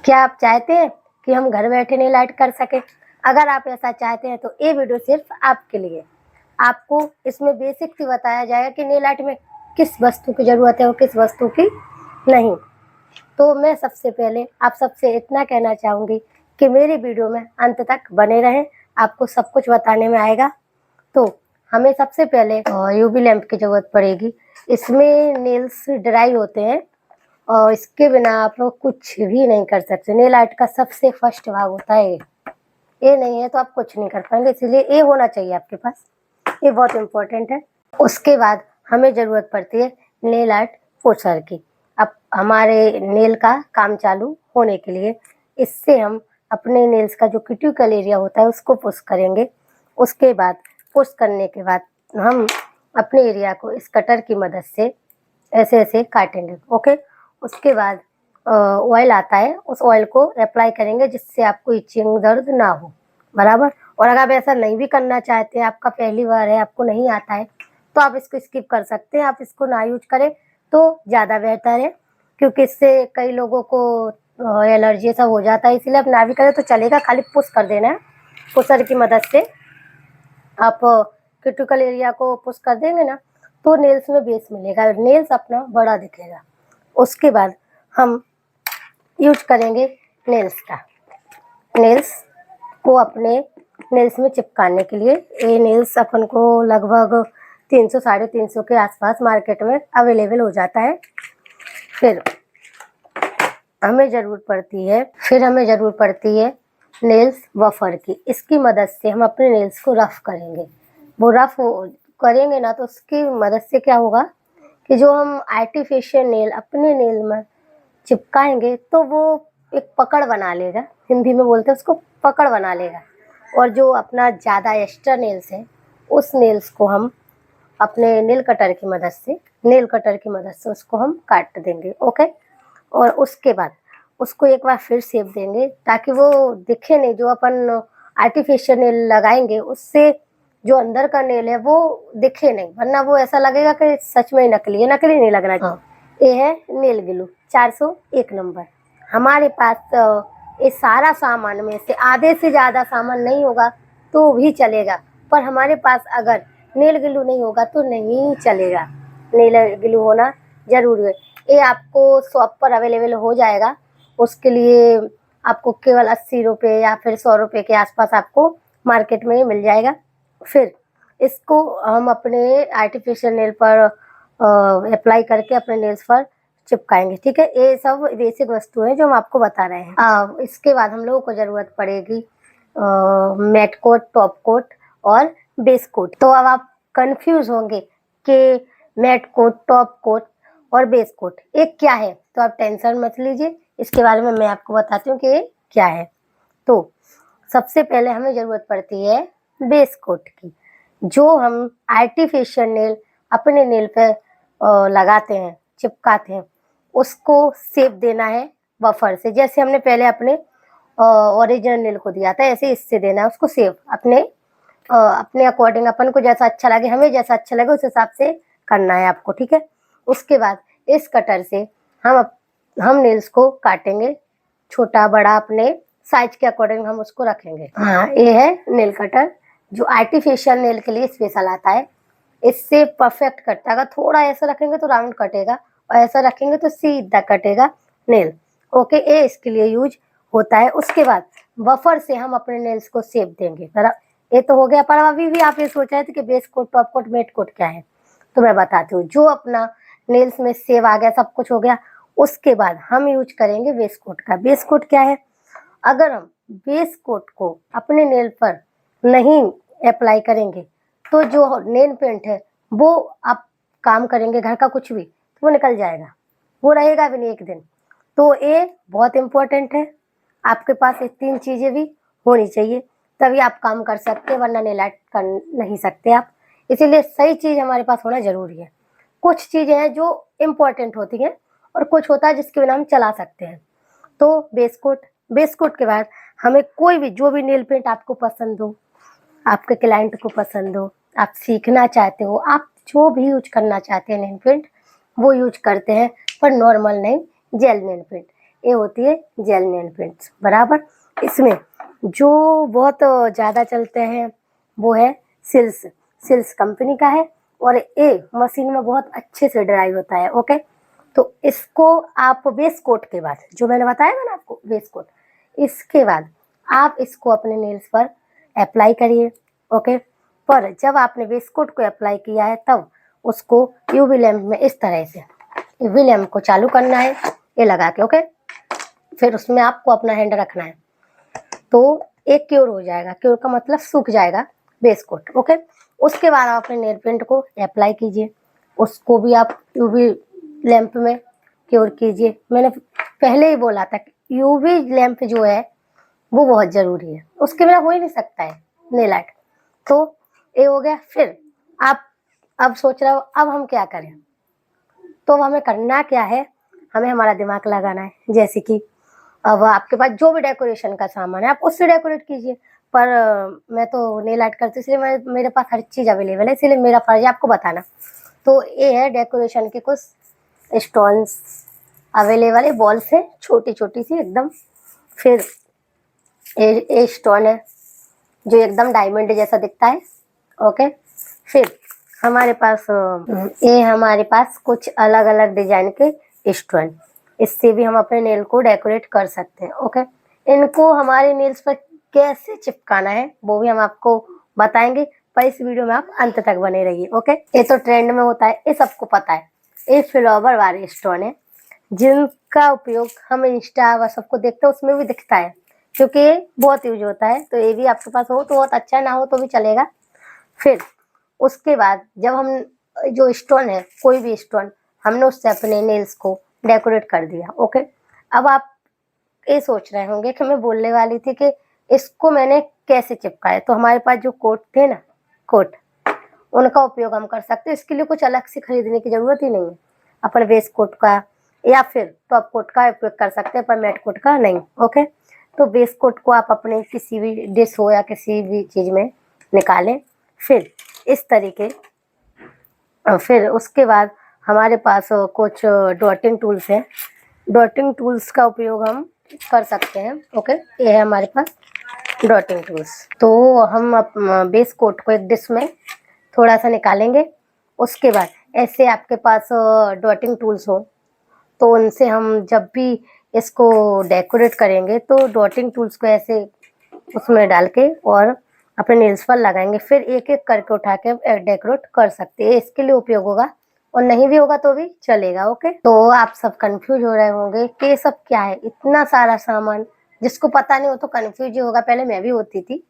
क्या आप चाहते हैं कि हम घर बैठे नेल आर्ट कर सकें? अगर आप ऐसा चाहते हैं तो ये वीडियो सिर्फ आपके लिए। आपको इसमें बेसिक सी बताया जाएगा कि नेल आर्ट में किस वस्तु की ज़रूरत है और किस वस्तु की नहीं। तो मैं सबसे पहले आप सबसे इतना कहना चाहूँगी कि मेरी वीडियो में अंत तक बने रहें, आपको सब कुछ बताने में आएगा। तो हमें सबसे पहले यूवी लैंप की ज़रूरत पड़ेगी। इसमें नेल्स ड्राई होते हैं और इसके बिना आप लोग कुछ भी नहीं कर सकते। नेल आर्ट का सबसे फर्स्ट भाग होता है ये नहीं है तो आप कुछ नहीं कर पाएंगे, इसलिए ये होना चाहिए आपके पास, ये बहुत इम्पोर्टेंट है। उसके बाद हमें ज़रूरत पड़ती है नेल आर्ट पोस्टर की। अब हमारे नेल का काम चालू होने के लिए इससे हम अपने नेल्स का जो क्यूटिकल एरिया होता है उसको पुश करेंगे। उसके बाद पुश करने के बाद हम अपने एरिया को इस कटर की मदद से ऐसे ऐसे काटेंगे। ओके, उसके बाद ऑयल आता है, उस ऑयल को अप्लाई करेंगे जिससे आपको इचिंग दर्द ना हो, बराबर। और अगर आप ऐसा नहीं भी करना चाहते हैं, आपका पहली बार है, आपको नहीं आता है, तो आप इसको स्किप कर सकते हैं। आप इसको ना यूज करें तो ज़्यादा बेहतर है, क्योंकि इससे कई लोगों को एलर्जी सब हो जाता है। इसलिए आप ना भी करें तो चलेगा, खाली पुश कर देना है। पुशर की मदद से आप क्रिटिकल एरिया को पुश कर देंगे ना तो नेल्स में बेस मिलेगा, नेल्स अपना बड़ा दिखेगा। उसके बाद हम यूज करेंगे नेल्स का, नेल्स को अपने नेल्स में चिपकाने के लिए। ये नेल्स अपन को लगभग 300 350 के आसपास मार्केट में अवेलेबल हो जाता है। फिर हमें ज़रूरत पड़ती है नेल्स वफ़र की। इसकी मदद से हम अपने नेल्स को रफ करेंगे। वो रफ करेंगे ना तो उसकी मदद से क्या होगा कि जो हम आर्टिफिशियल नेल अपने नेल में चिपकाएंगे तो वो एक पकड़ बना लेगा, हिंदी में बोलते हैं उसको पकड़ बना लेगा। और जो अपना ज़्यादा एक्स्ट्रा नेल्स है उस नेल्स को हम अपने नेल कटर की मदद से उसको हम काट देंगे। ओके, और उसके बाद उसको एक बार फिर शेप देंगे ताकि वो दिखे नहीं। जो अपन आर्टिफिशियल नेल लगाएंगे उससे जो अंदर का नेल है वो दिखे नहीं, वरना वो ऐसा लगेगा कि सच में नकली है। नकली नहीं लगना चाहिए। ये है नेल ग्लू 401 नंबर। हमारे पास ये सारा सामान में से आधे से ज़्यादा सामान नहीं होगा तो भी चलेगा, पर हमारे पास अगर नेल ग्लू नहीं होगा तो नहीं चलेगा। नेल ग्लू होना ज़रूरी है। ये आपको शॉप पर अवेलेबल हो जाएगा। उसके लिए आपको केवल 80 रुपये या फिर 100 रुपये के आसपास आपको मार्केट में मिल जाएगा। फिर इसको हम अपने आर्टिफिशियल नेल पर अप्लाई करके अपने नेल्स पर चिपकाएंगे। ठीक है, ये सब बेसिक वस्तु है जो हम आपको बता रहे हैं। इसके बाद हम लोगों को ज़रूरत पड़ेगी मैट कोट, टॉप कोट और बेस कोट। तो अब आप कंफ्यूज होंगे कि मैट कोट, टॉप कोट और बेस कोट एक क्या है, तो आप टेंशन मत लीजिए, इसके बारे में मैं आपको बताती हूँ कि ये क्या है। तो सबसे पहले हमें ज़रूरत पड़ती है बेस कोट की। जो हम आर्टिफिशियल नेल अपने नेल पे लगाते हैं, चिपकाते हैं, उसको शेप देना है वफर से। जैसे हमने पहले अपने ओरिजिनल नेल को दिया था, ऐसे इससे देना है उसको शेप अपने अकॉर्डिंग, अपन को जैसा अच्छा लगे, हमें जैसा अच्छा लगे उस हिसाब से करना है आपको। ठीक है, उसके बाद इस कटर से हम नेल्स को काटेंगे, छोटा बड़ा अपने साइज के अकॉर्डिंग हम उसको रखेंगे। हाँ, ये है नेल कटर जो आर्टिफिशियल नेल के लिए स्पेशल आता है। इससे परफेक्ट कटता है। अगर थोड़ा ऐसा रखेंगे तो राउंड कटेगा और ऐसा रखेंगे तो सीधा कटेगा नेल। ओके, ये इसके लिए यूज होता है। उसके बाद बफर से हम अपने नेल्स को शेप देंगे। ये तो हो गया, पर अभी भी आप ये सोच रहे थे कि base coat, top coat, matte coat क्या है, तो मैं बताती हूँ। जो अपना नेल्स में शेप आ गया, सब कुछ हो गया, उसके बाद हम यूज करेंगे बेस कोट का। बेस कोट क्या है? अगर हम बेस कोट को अपने नेल पर नहीं अप्लाई करेंगे तो जो नेल पेंट है वो आप काम करेंगे घर का कुछ भी तो वो निकल जाएगा, वो रहेगा भी नहीं एक दिन। तो ये बहुत इम्पोर्टेंट है, आपके पास ये 3 चीज़ें भी होनी चाहिए तभी आप काम कर सकते हैं, वरना नेल आर्ट कर नहीं सकते आप। इसीलिए सही चीज़ हमारे पास होना ज़रूरी है। कुछ चीज़ें हैं जो इम्पोर्टेंट होती हैं और कुछ होता है जिसके बिना हम चला सकते हैं। तो बेस कोट के बाद हमें कोई भी जो भी नेल पेंट आपको पसंद हो, आपके क्लाइंट को पसंद हो, आप सीखना चाहते हो, आप जो भी यूज करना चाहते हैं नेल पेंट वो यूज करते हैं, पर नॉर्मल नहीं, जेल नेल पेंट। ये होती है जेल नेल पेंट्स बराबर। इसमें जो बहुत ज़्यादा चलते हैं वो है सिल्स कंपनी का है और ये मशीन में बहुत अच्छे से ड्राई होता है। ओके, तो इसको आप बेस कोट के बाद, जो मैंने बताया था ना आपको बेस कोट, इसके बाद आप इसको अपने नेल्स पर अप्लाई करिए। ओके, पर जब आपने बेस कोट को अप्लाई किया है तब उसको यूवी लैम्प में इस तरह से यूवी लैम्प को चालू करना है ये लगा के। ओके, फिर उसमें आपको अपना हैंड रखना है तो एक क्योर हो जाएगा। क्योर का मतलब सूख जाएगा बेस कोट। ओके, उसके बाद आप अपने नेल पेंट को अप्लाई कीजिए, उसको भी आप यूवी लैंप में क्योर कीजिए। मैंने पहले ही बोला था कि यूवी लैंप जो है वो बहुत ज़रूरी है, उसके बिना हो ही नहीं सकता है नेल आर्ट। तो ये हो गया। फिर आप अब सोच रहे हो अब हम क्या करें, तो हमें करना क्या है, हमें हमारा दिमाग लगाना है। जैसे कि अब आपके पास जो भी डेकोरेशन का सामान है आप उससे डेकोरेट कीजिए। पर मैं तो नेल आर्ट करती हूँ इसलिए मेरे पास हर चीज़ अवेलेबल है, इसलिए मेरा फर्ज है आपको बताना। तो ये है डेकोरेशन के कुछ स्टोन्स अवेलेबल है, बॉल्स है छोटी छोटी सी एकदम। फिर ये स्टोन है जो एकदम डायमंड जैसा दिखता है। ओके, फिर हमारे पास कुछ अलग अलग डिजाइन के स्टोन, इससे भी हम अपने नेल को डेकोरेट कर सकते हैं। ओके, इनको हमारे नेल्स पर कैसे चिपकाना है वो भी हम आपको बताएंगे, पर इस वीडियो में आप अंत तक बने रहिए। ओके, ये तो ट्रेंड में होता है, ये सबको पता है। ये फ्लावर वाले स्टोन है जिनका उपयोग हम इंस्टा व सबको देखते हैं, उसमें भी दिखता है क्योंकि ये बहुत यूज होता है। तो ये भी आपके पास हो तो बहुत अच्छा, ना हो तो भी चलेगा। फिर उसके बाद जब हम जो स्टोन है कोई भी स्टोन हमने उससे अपने नेल्स को डेकोरेट कर दिया। ओके, अब आप ये सोच रहे होंगे कि मैं बोलने वाली थी कि इसको मैंने कैसे चिपकाया। तो हमारे पास जो कोट थे ना, कोट, उनका उपयोग हम कर सकते हैं। इसके लिए कुछ अलग से खरीदने की जरूरत ही नहीं है। अपन बेस कोट का या फिर टॉप कोट का उपयोग कर सकते हैं पर मैट कोट का नहीं। ओके, तो बेस कोट को आप अपने किसी भी डिश हो या किसी भी चीज़ में निकालें। फिर इस तरीके फिर उसके बाद हमारे पास कुछ डॉटिंग टूल्स हैं। डॉटिंग टूल्स का उपयोग हम कर सकते हैं। ओके, ये है हमारे पास डॉटिंग टूल्स। तो हम बेस कोट को एक डिश में थोड़ा सा निकालेंगे। उसके बाद ऐसे आपके पास डॉटिंग टूल्स हो तो उनसे हम जब भी इसको डेकोरेट करेंगे तो डॉटिंग टूल्स को ऐसे उसमें डाल के और अपने नेल्स पर लगाएंगे। फिर एक एक करके उठा के डेकोरेट कर सकते हैं। इसके लिए उपयोग होगा और नहीं भी होगा तो भी चलेगा। ओके, तो आप सब कंफ्यूज हो रहे होंगे कि ये सब क्या है, इतना सारा सामान। जिसको पता नहीं हो तो कंफ्यूज ही होगा, पहले मैं भी होती थी।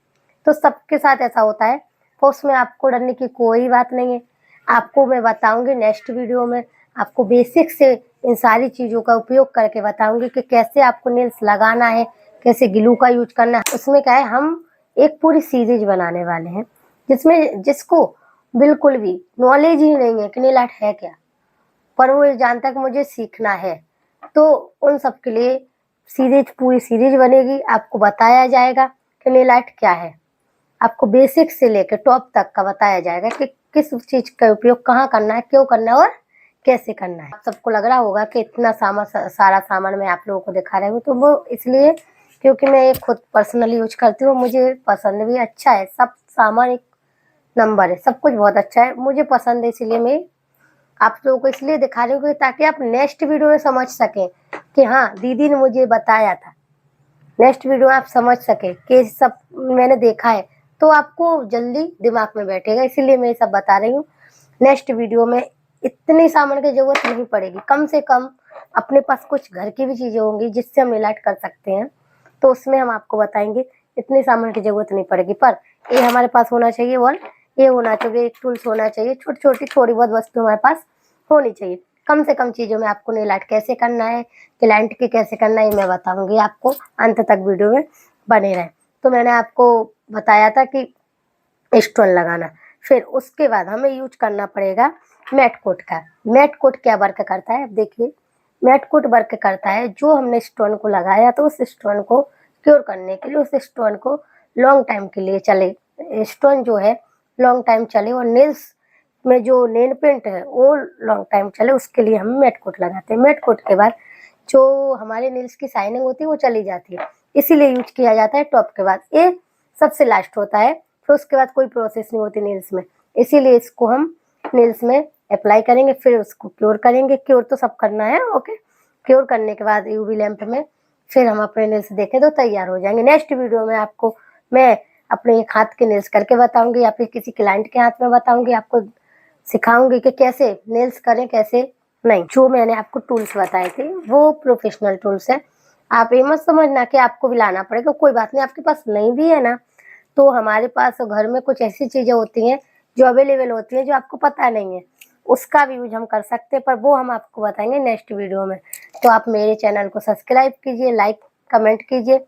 तो सबके साथ ऐसा होता है, तो उसमें आपको डरने की कोई बात नहीं है। आपको मैं बताऊंगी नेक्स्ट वीडियो में, आपको बेसिक से इन सारी चीज़ों का उपयोग करके बताऊंगी कि कैसे आपको नेल्स लगाना है, कैसे ग्लू का यूज करना है। उसमें क्या है, हम एक पूरी सीरीज बनाने वाले हैं जिसको बिल्कुल भी नॉलेज ही नहीं है कि नेल आर्ट है क्या, पर वो ये जानता है कि मुझे सीखना है। तो उन सब के लिए पूरी सीरीज बनेगी, आपको बताया जाएगा कि नेल आर्ट क्या है। आपको बेसिक से लेकर टॉप तक का बताया जाएगा कि किस चीज का उपयोग कहाँ करना है, क्यों करना है और कैसे करना है। आप सबको लग रहा होगा कि इतना सारा सामान मैं आप लोगों को दिखा रही हूँ, तो वो इसलिए क्योंकि मैं ये खुद पर्सनली यूज करती हूँ, मुझे पसंद भी अच्छा है। सब सामान एक नंबर है, सब कुछ बहुत अच्छा है, मुझे पसंद है। इसलिए मैं आप लोगों को इसलिए दिखा रही हूँ ताकि आप नेक्स्ट वीडियो में समझ सकें कि हाँ दीदी ने मुझे बताया था। नेक्स्ट वीडियो आप समझ सके कि सब मैंने देखा है, तो आपको जल्दी दिमाग में बैठेगा। इसीलिए मैं ये सब बता रही हूँ। नेक्स्ट वीडियो में इतनी सामान की जरूरत नहीं पड़ेगी, कम से कम अपने पास कुछ घर की भी चीजें होंगी जिससे हम रिलेट कर सकते हैं, तो उसमें हम आपको बताएंगे। इतने सामान की जरूरत नहीं पड़ेगी, पर ये हमारे पास होना चाहिए और ये होना चाहिए, एक टूल्स होना चाहिए, छोटी छोटी थोड़ी बहुत वस्तु हमारे पास होनी चाहिए। कम से कम चीज़ों में आपको नेल आर्ट कैसे करना है, क्लाइंट की कैसे करना है, मैं बताऊंगी आपको। अंत तक वीडियो में बने रहें। तो मैंने आपको बताया था कि स्टोन लगाना, फिर उसके बाद हमें यूज करना पड़ेगा मैट कोट का। मैट कोट क्या वर्क करता है, अब देखिए। मैट कोट वर्क करता है, जो हमने स्टोन को लगाया तो उस स्टोन को क्योर करने के लिए, उस स्टोन को लॉन्ग टाइम के लिए चले, स्टोन जो है लॉन्ग टाइम चले और नेल्स में जो नेल पेंट है वो लॉन्ग टाइम चले, उसके लिए हम मैट कोट लगाते हैं। मैट कोट के बाद जो हमारे नेल्स की शाइनिंग होती है वो चली जाती है, इसीलिए यूज किया जाता है टॉप के बाद। ये सबसे लास्ट होता है, फिर उसके बाद कोई प्रोसेस नहीं होती नेल्स में, इसीलिए इसको हम नेल्स में अप्लाई करेंगे, फिर उसको क्योर करेंगे। क्योर तो सब करना है, ओके। क्योर करने के बाद यूवी लैंप में फिर हम अपने नेल्स देखें तो तैयार हो जाएंगे। नेक्स्ट वीडियो में आपको मैं अपने एक हाथ के नेल्स करके बताऊंगी, या फिर किसी क्लाइंट के हाथ में बताऊंगी, आपको सिखाऊंगी कि कैसे नेल्स करें कैसे नहीं। जो मैंने आपको टूल्स बताए थे वो प्रोफेशनल टूल्स है, आप ये मत समझना कि आपको भी लाना पड़ेगा, कोई बात नहीं। आपके पास नहीं भी है ना, तो हमारे पास घर में कुछ ऐसी चीजें होती हैं जो अवेलेबल होती हैं जो आपको पता नहीं है, उसका भी यूज हम कर सकते हैं, पर वो हम आपको बताएंगे नेक्स्ट वीडियो में। तो आप मेरे चैनल को सब्सक्राइब कीजिए, लाइक कमेंट कीजिए।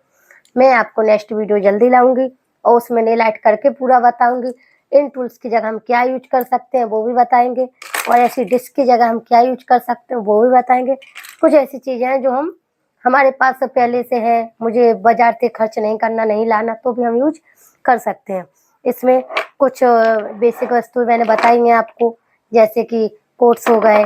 मैं आपको नेक्स्ट वीडियो जल्दी लाऊंगी और उसमें नेल आर्ट करके पूरा बताऊंगी। इन टूल्स की जगह हम क्या यूज कर सकते हैं वो भी बताएंगे, और ऐसी डिस्क की जगह हम क्या यूज कर सकते हैं वो भी बताएंगे। कुछ ऐसी चीजें हैं जो हम हमारे पास पहले से है, मुझे बाजार से खर्च नहीं करना, नहीं लाना, तो भी हम यूज कर सकते हैं। इसमें कुछ बेसिक वस्तु मैंने बताई हैं आपको, जैसे कि कोट्स हो गए,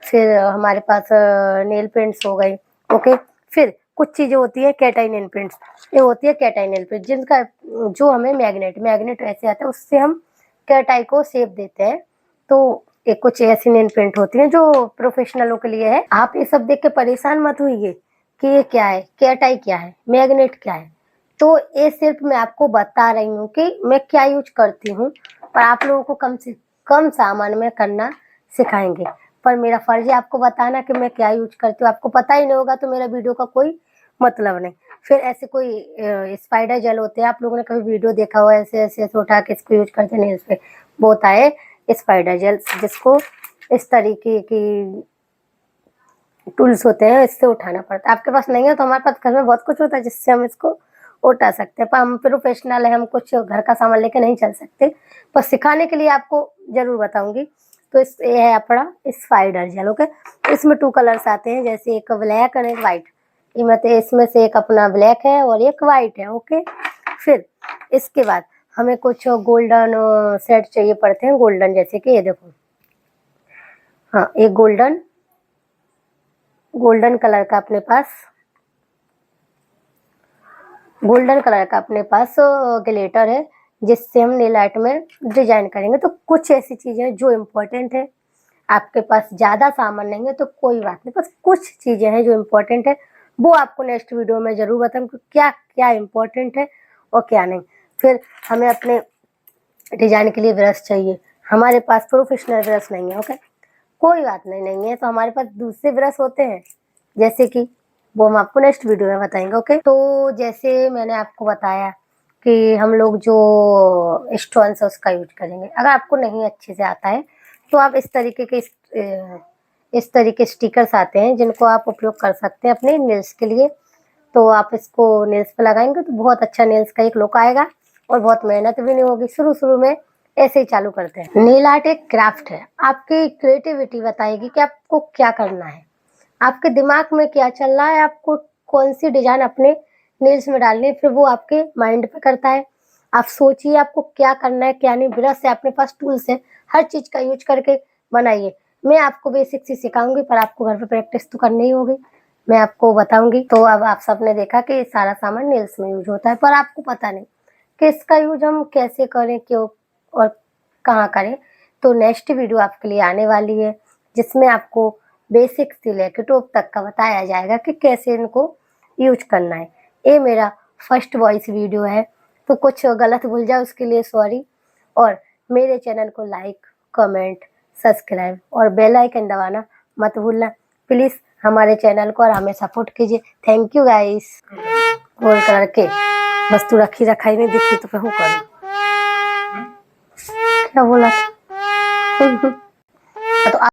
फिर हमारे पास नेल पेंट्स हो गए, ओके। फिर कुछ चीजें होती है कैटाई नेल पेंट्स, ये होती है कैटाई नेल पेंट जिनका जो हमें मैग्नेट ऐसे आता है, उससे हम कैटाई को शेप देते हैं। तो एक कुछ ऐसी नेल पेंट होती है जो प्रोफेशनलों के लिए है। आप ये सब देख के परेशान मत हुइए कि ये क्या है, कैटाई क्या है, मैग्नेट क्या है। तो ये सिर्फ मैं आपको बता रही हूँ कि मैं क्या यूज करती हूँ, पर आप लोगों को कम से कम सामान में करना सिखाएंगे। पर मेरा फर्ज है आपको बताना कि मैं क्या यूज करती हूँ। आपको पता ही नहीं होगा तो मेरा वीडियो का कोई मतलब नहीं। फिर ऐसे कोई स्पाइडर जेल होते हैं, आप लोगों ने कभी वीडियो देखा हुआ ऐसे ऐसे ऐसे उठा के इसको यूज करते हैं, इस पे वो होता है स्पाइडर जेल, जिसको इस तरीके की टूल्स होते हैं, इससे उठाना पड़ता है। आपके पास नहीं है तो हमारे पास घर में बहुत कुछ होता है जिससे हम इसको उठा सकते हैं, पर हम प्रोफेशनल है, हम कुछ घर का सामान लेके नहीं चल सकते, पर सिखाने के लिए आपको जरूर बताऊंगी। तो ये है अपना स्पाइडर जेल, ओके। इसमें 2 कलर्स आते हैं, जैसे एक ब्लैक और एक वाइट। इसमें से एक अपना ब्लैक है और एक वाइट है, ओके। फिर इसके बाद हमें कुछ गोल्डन सेट चाहिए पड़ते हैं, गोल्डन, जैसे कि ये देखो, हाँ, एक गोल्डन कलर का अपने पास ग्लिटर है, जिससे हम नेल आर्ट में डिजाइन करेंगे। तो कुछ ऐसी चीजें जो इम्पोर्टेंट है, आपके पास ज्यादा सामान नहीं है तो कोई बात नहीं, बस कुछ चीजें हैं जो इम्पोर्टेंट है, वो आपको नेक्स्ट वीडियो में जरूर बताऊंगी क्या क्या इम्पोर्टेंट है और क्या नहीं। फिर हमें अपने डिजाइन के लिए ब्रश चाहिए, हमारे पास प्रोफेशनल ब्रश नहीं है, ओके। कोई बात नहीं है तो हमारे पास दूसरे ब्रश होते हैं, जैसे कि वो हम आपको नेक्स्ट वीडियो में बताएंगे, ओके। तो जैसे मैंने आपको बताया कि हम लोग जो स्टोन्स है उसका यूज करेंगे। अगर आपको नहीं अच्छे से आता है तो आप इस तरीके स्टिकर्स आते हैं जिनको आप उपयोग कर सकते हैं अपने नेल्स के लिए। तो आप इसको नेल्स पे लगाएंगे तो बहुत अच्छा नेल्स का एक लुक आएगा, और बहुत मेहनत भी नहीं होगी। शुरू में ऐसे ही चालू करते हैं। नेल आर्ट एक क्राफ्ट है, आपकी क्रिएटिविटी बताएगी कि आपको क्या करना है, आपके दिमाग में क्या चल रहा है, आपको कौन सी डिजाइन अपने नेल्स में डालनी है, फिर वो आपके माइंड पे करता है। आप सोचिए आपको क्या करना है क्या नहीं, ब्रश है, अपने पास टूल्स है, हर चीज का यूज करके बनाइए। मैं आपको बेसिक से सिखाऊंगी, पर आपको घर पे प्रैक्टिस तो करनी ही होगी, मैं आपको बताऊंगी। तो अब आप सबने देखा कि सारा सामान नेल्स में यूज होता है, पर आपको पता नहीं कि इसका यूज हम कैसे करें, क्यों और कहाँ करें। तो नेक्स्ट वीडियो आपके लिए आने वाली है, जिसमें आपको बेसिक से लेकर टॉप तक का बताया जाएगा कि कैसे इनको यूज करना है। ये मेरा फर्स्ट वॉइस वीडियो है, तो कुछ गलत भूल जाए उसके लिए सॉरी। और मेरे चैनल को लाइक कमेंट सब्सक्राइब और बेल आइकन दबाना मत भूलना प्लीज़। हमारे चैनल को और हमें सपोर्ट कीजिए। Thank you guys. Goal colour के वस्तु रखी रखाई नहीं दिखी तो फिर हूँ करूँ, क्या बोला था? तो